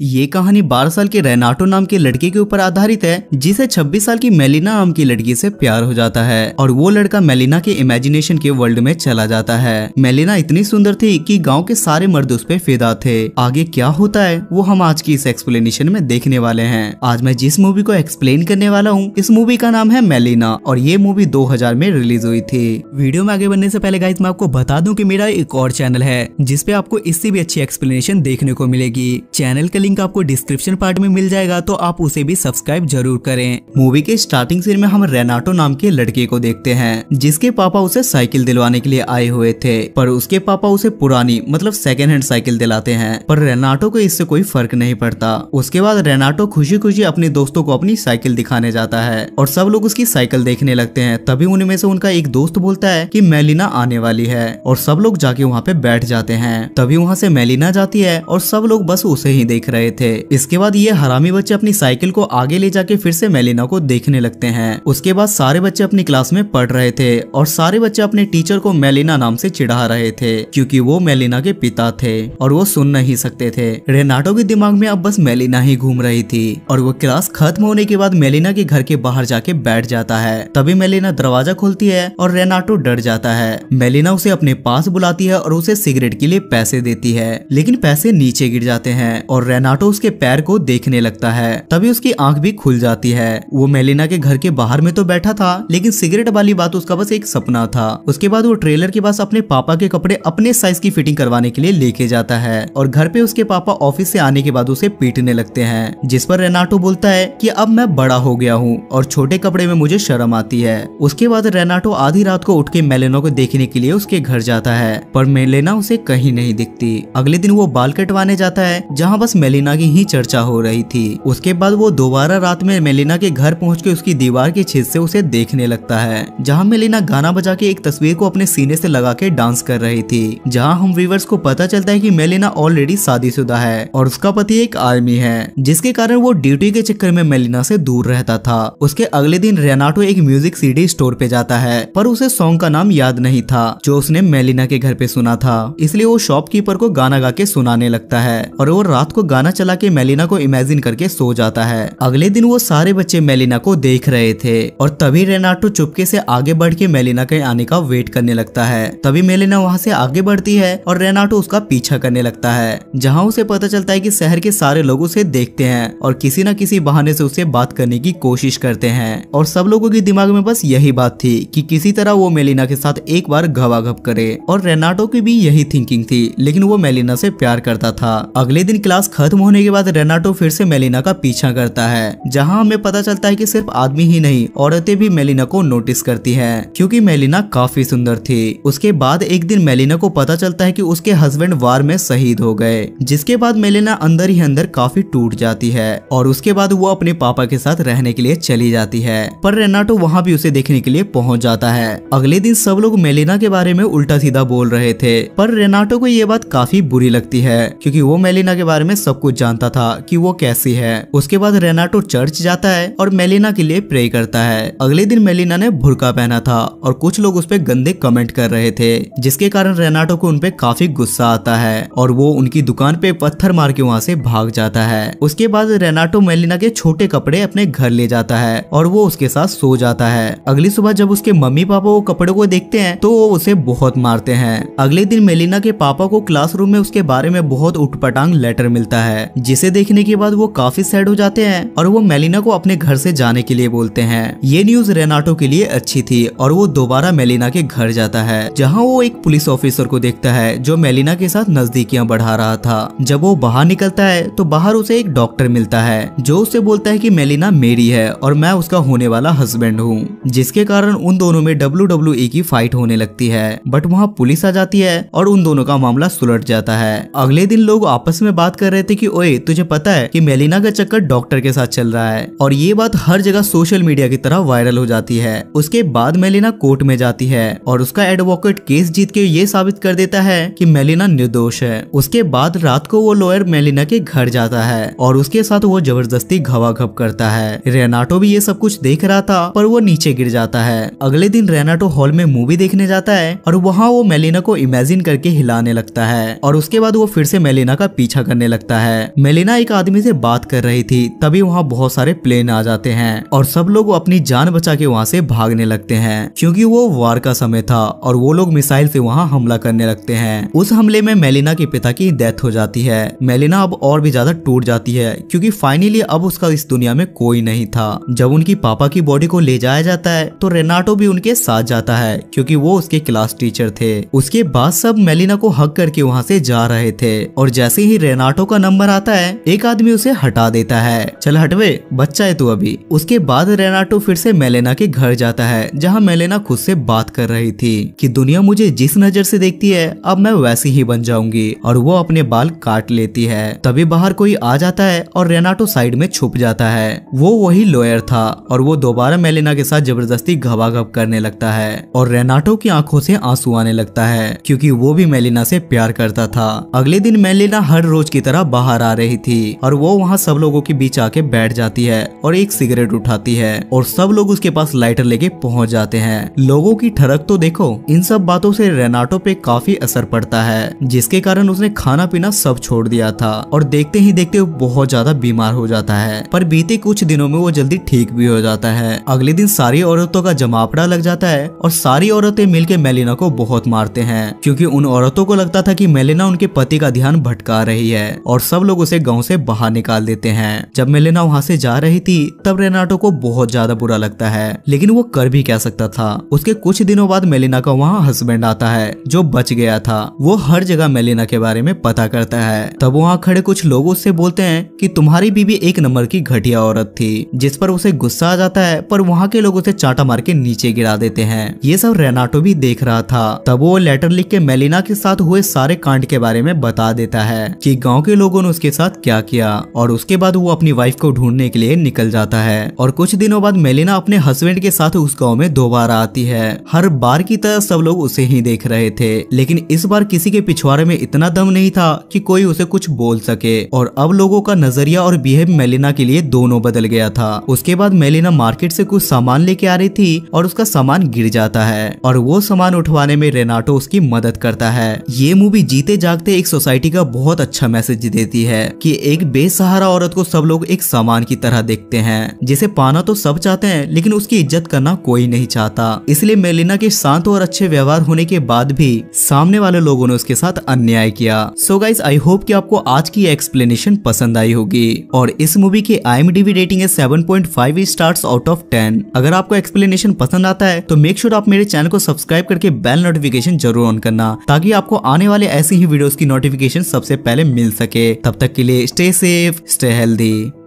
ये कहानी 12 साल के रेनाटो नाम के लड़के के ऊपर आधारित है जिसे 26 साल की मेलिना नाम की लड़की से प्यार हो जाता है और वो लड़का मेलिना के इमेजिनेशन के वर्ल्ड में चला जाता है। मेलिना इतनी सुंदर थी कि गांव के सारे मर्द उस पे फिदा थे। आगे क्या होता है वो हम आज की इस एक्सप्लेनेशन में देखने वाले हैं। आज मैं जिस मूवी को एक्सप्लेन करने वाला हूँ इस मूवी का नाम है मेलिना और ये मूवी 2000 में रिलीज हुई थी। वीडियो में आगे बढ़ने से पहले गाइस मैं आपको बता दूं कि मेरा एक और चैनल है जिसपे आपको इससे भी अच्छी एक्सप्लेनेशन देखने को मिलेगी। चैनल का लिंक आपको डिस्क्रिप्शन पार्ट में मिल जाएगा तो आप उसे भी सब्सक्राइब जरूर करें। मूवी के स्टार्टिंग सीन में हम रेनाटो नाम के लड़के को देखते हैं जिसके पापा उसे साइकिल दिलवाने के लिए आए हुए थे, पर उसके पापा उसे पुरानी मतलब सेकेंड हैंड साइकिल दिलाते हैं, पर रेनाटो को इससे कोई फर्क नहीं पड़ता। उसके बाद रेनाटो खुशी खुशी अपने दोस्तों को अपनी साइकिल दिखाने जाता है और सब लोग उसकी साइकिल देखने लगते हैं। तभी उनमें से उनका एक दोस्त बोलता है कि मेलिना आने वाली है और सब लोग जाके वहाँ पे बैठ जाते हैं। तभी वहाँ से मेलिना जाती है और सब लोग बस उसे ही देख रहे थे। इसके बाद ये हरामी बच्चे अपनी साइकिल को आगे ले जाके फिर से मेलिना को देखने लगते हैं। उसके बाद सारे बच्चे अपनी क्लास में पढ़ रहे थे और सारे बच्चे अपने टीचर को मेलिना नाम से चिढ़ा रहे थे क्योंकि वो मेलिना के पिता थे और वो सुन नहीं सकते थे। रेनाटो के दिमाग में अब बस मेलिना ही घूम रही थी और वो क्लास खत्म होने के बाद मेलिना के घर के बाहर जाके बैठ जाता है। तभी मेलिना दरवाजा खोलती है और रेनाटो डर जाता है। मेलिना उसे अपने पास बुलाती है और उसे सिगरेट के लिए पैसे देती है, लेकिन पैसे नीचे गिर जाते हैं और रेनाटो उसके पैर को देखने लगता है। तभी उसकी आंख भी खुल जाती है। वो मेलिना के घर के बाहर में तो बैठा था लेकिन सिगरेट वाली बात उसका बस एक सपना था। उसके बाद वो ट्रेलर के पास अपने पापा के कपड़े अपने साइज की फिटिंग करवाने के लिए लेके जाता है और घर पे उसके पापा ऑफिस से आने के बाद उसे पीटने लगते हैं, जिस पर रेनाटो बोलता है कि अब मैं बड़ा हो गया हूँ और छोटे कपड़े में मुझे शर्म आती है। उसके बाद रेनाटो आधी रात को उठ के मेलिना को देखने के लिए उसके घर जाता है, पर मेलिना उसे कहीं नहीं दिखती। अगले दिन वो बाल कटवाने जाता है जहाँ बस मेलिना की ही चर्चा हो रही थी। उसके बाद वो दोबारा रात में मेलिना के घर पहुंच के उसकी दीवार की छेद से उसे देखने लगता है, जहां मेलिना गाना बजा के एक तस्वीर को अपने सीने से लगा के डांस कर रही थी। जहां हम व्यूअर्स को पता चलता है कि मेलिना ऑलरेडी शादीशुदा है और उसका पति एक आर्मी है, जिसके कारण वो ड्यूटी के चक्कर में मेलिना से दूर रहता था। उसके अगले दिन रेनाटो एक म्यूजिक सीडी स्टोर पे जाता है, पर उसे सॉन्ग का नाम याद नहीं था जो उसने मेलिना के घर पे सुना था, इसलिए वो शॉपकीपर को गाना गा के सुनाने लगता है और वो रात को गाना चला के मेलिना को इमेजिन करके सो जाता है। अगले दिन वो सारे बच्चे मेलिना को देख रहे थे और तभी रेनाटो चुपके से आगे बढ़ के मेलिना के आने का वेट करने लगता है। तभी मेलिना वहाँ से आगे बढ़ती है और रेनाटो उसका पीछा करने लगता है, जहाँ उसे पता चलता है कि शहर के सारे लोग उसे देखते हैं और किसी न किसी बहाने से उससे बात करने की कोशिश करते हैं और सब लोगों के दिमाग में बस यही बात थी कि किसी तरह वो मेलिना के साथ एक बार घवाघप करे और रेनाटो की भी यही थिंकिंग थी, लेकिन वो मेलिना से प्यार करता था। अगले दिन क्लास खत्म होने के बाद रेनाटो फिर से मेलिना का पीछा करता है, जहां हमें पता चलता है कि सिर्फ आदमी ही नहीं औरतें भी मेलिना को नोटिस करती हैं क्योंकि मेलिना काफी सुंदर थी। उसके बाद एक दिन मेलिना को पता चलता है कि उसके हस्बैंड वार में शहीद हो गए, जिसके बाद मेलिना अंदर ही अंदर काफी टूट जाती है और उसके बाद वो अपने पापा के साथ रहने के लिए चली जाती है, पर रेनाटो वहाँ भी उसे देखने के लिए पहुँच जाता है। अगले दिन सब लोग मेलिना के बारे में उल्टा सीधा बोल रहे थे, पर रेनाटो को ये बात काफी बुरी लगती है क्योंकि वो मेलिना के बारे में सब कुछ जानता था कि वो कैसी है। उसके बाद रेनाटो चर्च जाता है और मेलिना के लिए प्रे करता है। अगले दिन मेलिना ने बुर्का पहना था और कुछ लोग उस पे गंदे कमेंट कर रहे थे, जिसके कारण रेनाटो को उनपे काफी गुस्सा आता है और वो उनकी दुकान पे पत्थर मार के वहाँ से भाग जाता है। उसके बाद रेनाटो मेलिना के छोटे कपड़े अपने घर ले जाता है और वो उसके साथ सो जाता है। अगली सुबह जब उसके मम्मी पापा वो कपड़ों को देखते हैं तो वो उसे बहुत मारते हैं। अगले दिन मेलिना के पापा को क्लासरूम में उसके बारे में बहुत उटपटांग लेटर मिलता है, जिसे देखने के बाद वो काफी सैड हो जाते हैं और वो मेलिना को अपने घर से जाने के लिए बोलते हैं। ये न्यूज रेनाटो के लिए अच्छी थी और वो दोबारा मेलिना के घर जाता है, जहां वो एक पुलिस ऑफिसर को देखता है जो मेलिना के साथ नजदीकियां बढ़ा रहा था। जब वो बाहर निकलता है तो बाहर उसे एक डॉक्टर मिलता है जो उससे बोलता है कि मेलिना मेरी है और मैं उसका होने वाला हस्बैंड हूँ, जिसके कारण उन दोनों में WWE की फाइट होने लगती है। बट वहाँ पुलिस आ जाती है और उन दोनों का मामला सुलझ जाता है। अगले दिन लोग आपस में बात कर रहे थे कि ओए तुझे पता है कि मेलिना का चक्कर डॉक्टर के साथ चल रहा है, और ये बात हर जगह सोशल मीडिया की तरह वायरल हो जाती है। उसके बाद मेलिना कोर्ट में जाती है और उसका एडवोकेट केस जीत के ये साबित कर देता है कि मेलिना निर्दोष है। उसके बाद रात को वो लॉयर मेलिना के घर जाता है और उसके साथ वो जबरदस्ती घवाघप करता है। रेनाटो भी ये सब कुछ देख रहा था, पर वो नीचे गिर जाता है। अगले दिन रेनाटो हॉल में मूवी देखने जाता है और वहाँ वो मेलिना को इमेजिन करके हिलाने लगता है और उसके बाद वो फिर से मेलिना का पीछा करने लगता है। मेलिना एक आदमी से बात कर रही थी, तभी वहाँ बहुत सारे प्लेन आ जाते हैं और सब लोग अपनी जान बचा के वहाँ से भागने लगते हैं, क्योंकि वो वार का समय था और वो लोग मिसाइल से वहाँ हमला करने लगते हैं। उस हमले में मेलिना के पिता की डेथ हो जाती है। मेलिना अब और भी ज्यादा टूट जाती है, क्योंकि फाइनली अब उसका इस दुनिया में कोई नहीं था। जब उनकी पापा की बॉडी को ले जाया जाता है तो रेनाटो भी उनके साथ जाता है, क्योंकि वो उसके क्लास टीचर थे। उसके बाद सब मेलिना को हक करके वहाँ से जा रहे थे और जैसे ही रेनाटो का नंबर आता है एक आदमी उसे हटा देता है। चल हटवे, बच्चा है तू अभी। उसके बाद रेनाटो फिर से मेलिना के घर जाता है, जहाँ मेलिना खुद से बात कर रही थी कि दुनिया मुझे जिस नजर से देखती है अब मैं वैसी ही बन जाऊंगी, और वो अपने बाल काट लेती है। तभी बाहर कोई आ जाता है और रेनाटो साइड में छुप जाता है। वो वही लॉयर था और वो दोबारा मेलिना के साथ जबरदस्ती घबाघब करने लगता है और रेनाटो की आंखों से आंसू आने लगता है, क्योंकि वो भी मेलिना से प्यार करता था। अगले दिन मेलिना हर रोज की तरह बाहर आ रही थी और वो वहाँ सब लोगों के बीच आके बैठ जाती है और एक सिगरेट उठाती है और सब लोग उसके पास लाइटर लेके पहुंच जाते हैं। लोगों की ठरक तो देखो। इन सब बातों से रेनाटो पे काफी असर पड़ता है, जिसके कारण उसने खाना पीना सब छोड़ दिया था और देखते ही देखते वो बहुत ज्यादा बीमार हो जाता है। पर बीते कुछ दिनों में वो जल्दी ठीक भी हो जाता है। अगले दिन सारी औरतों का जमावड़ा लग जाता है और सारी औरतें मिलकर मेलिना को बहुत मारते हैं, क्योंकि उन औरतों को लगता था कि मेलिना उनके पति का ध्यान भटका रही है और सब लोग उसे गांव से बाहर निकाल देते हैं। जब मेलिना वहां से जा रही थी तब रेनाटो को बहुत ज्यादा बुरा लगता है, लेकिन वो कर भी क्या सकता था। उसके कुछ दिनों बाद मेलिना का वहाँ हस्बैंड आता है जो बच गया था। वो हर जगह मेलिना के बारे में पता करता है। तब वहाँ खड़े कुछ लोग उससे बोलते हैं कि तुम्हारी बीवी एक नंबर की घटिया औरत थी, जिस पर उसे गुस्सा आ जाता है। पर वहाँ के लोग उसे चांटा मार के नीचे गिरा देते हैं। ये सब रेनाटो भी देख रहा था। तब वो लेटर लिख के मेलिना के साथ हुए सारे कांड के बारे में बता देता है कि गांव के लोगों ने उसके साथ क्या किया, और उसके बाद वो अपनी वाइफ को ढूंढने के लिए निकल जाता है। और कुछ दिनों बाद मेलिना अपने हस्बैंड के साथ उस गाँव में दोबारा आती है। हर बार की तरह सब लोग उसे ही देख रहे थे, लेकिन इस बार किसी के पिछवाड़े में इतना दम नहीं था कि कोई उसे कुछ बोल सके। और अब लोगों का नजरिया और बिहेव मेलिना के लिए दोनों बदल गया था। उसके बाद मेलिना मार्केट से कुछ सामान लेके आ रही थी और उसका सामान गिर जाता है और वो सामान उठवाने में रेनाटो उसकी मदद करता है। ये मूवी जीते जागते एक सोसाइटी का बहुत अच्छा मैसेज देती है कि एक बेसहारा औरत को सब लोग एक सामान की तरह देखते हैं, जिसे पाना तो सब चाहते हैं लेकिन उसकी इज्जत करना कोई नहीं चाहता। इसलिए मेलिना के शांत और अच्छे व्यवहार होने के बाद भी सामने वाले लोगों ने उसके साथ अन्याय किया। सो गाइस, आई होप कि आपको आज की एक्सप्लेनेशन पसंद आई होगी। और इस मूवी की IMDb रेटिंग है 7.5 स्टार्स आउट ऑफ 10। अगर आपको एक्सप्लेनेशन पसंद आता है तो मेक श्योर आप मेरे चैनल को सब्सक्राइब करके बेल नोटिफिकेशन जरूर ऑन करना, ताकि आपको आने वाले ऐसी ही वीडियोस की नोटिफिकेशन सबसे पहले मिल सके। तब तक के लिए स्टे सेफ, स्टे हेल्दी।